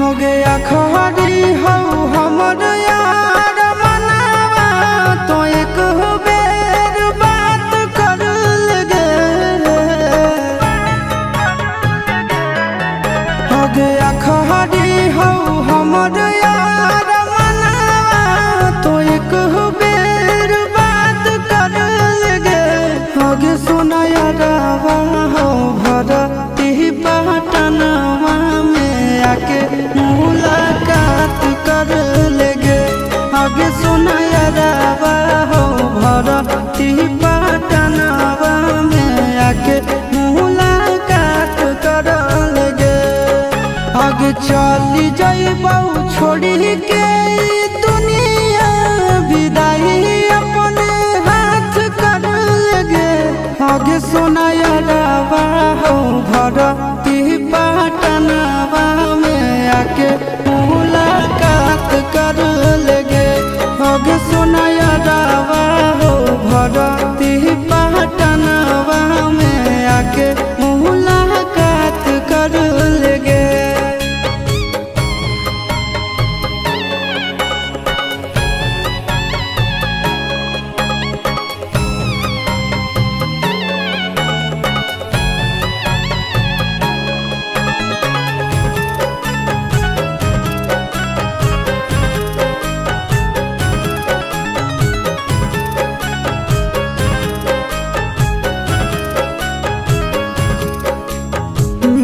हो गया खरी हो हमर यार मनावा तो एक बेर बात कर लगे। हो गया खरी हो हमर यार मनावा तो एक बेर बात कर लगे। हो गे सोना यारवा हो भरती पटनवा में आके मुलाकात कर लेगे। आगे सोना यारवा हो भरती पटनवा में आके मुलाकात कर लेगे। आगे चली जाइबौ छोड़ी के दुनिया विदाई अपने हाथ कर लेगे। आगे सोना यारवा हो भरती पटनवा में आके मुलाकात कर लेगे। आगे सोना यारवा हो भरती पटनवा में आके मुलाकात कर लेगे।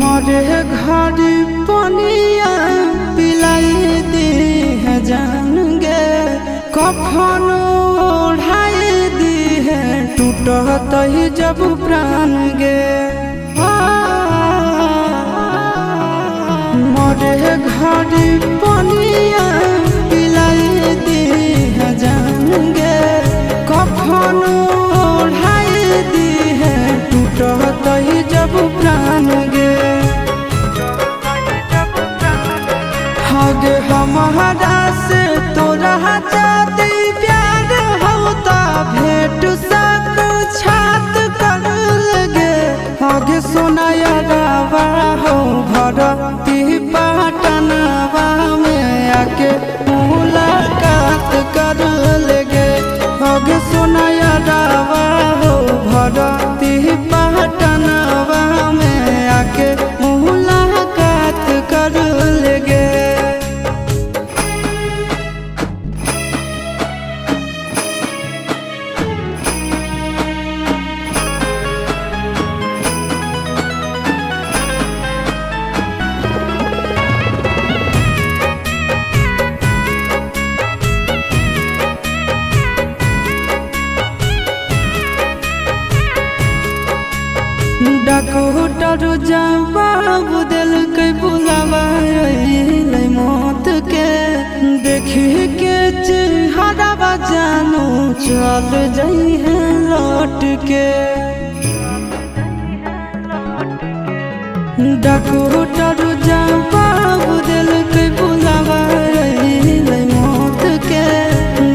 मरे घर पनिया पिलाई दी है जान गे। कफन ओढ़ाई दी है टूटत ही जब प्राण गे। मरे घर पनिया पिलाई दी है जान गे। कफन ओढ़ाई दी है टूटत ही जब प्राण गे। आगे हमारा से तोरा जाती प्यार होता भेंट साक्षात कर लगे। आगे सोना यारवा हो भरती पटनवा में आके मुलाकात कर लेगे। आगे सोना यारवा हो भरती पटनवा में आके मुलाकात कर लेगे। डॉक्टर जवाब दिल के बुलावा मौत के। देखी के चेहरा जानू चल जाई है लौट के। डॉक्टर जवाब दिल के बुलावा मौत के।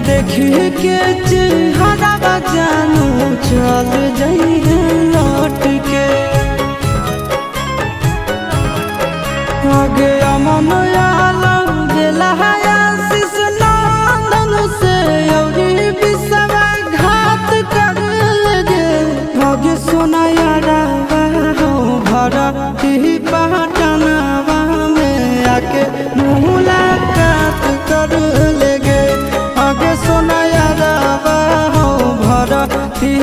देखी के चेहरा जानू चल जाई है लौट के। आगे अमन आलम गेला आशीष नंदन से औरी विश्वासघात कर लगे। आगे सोना यारवा हो भरती पटनवा में आके मुलाकात कर लेगे। आगे सोना यारवा हो भरती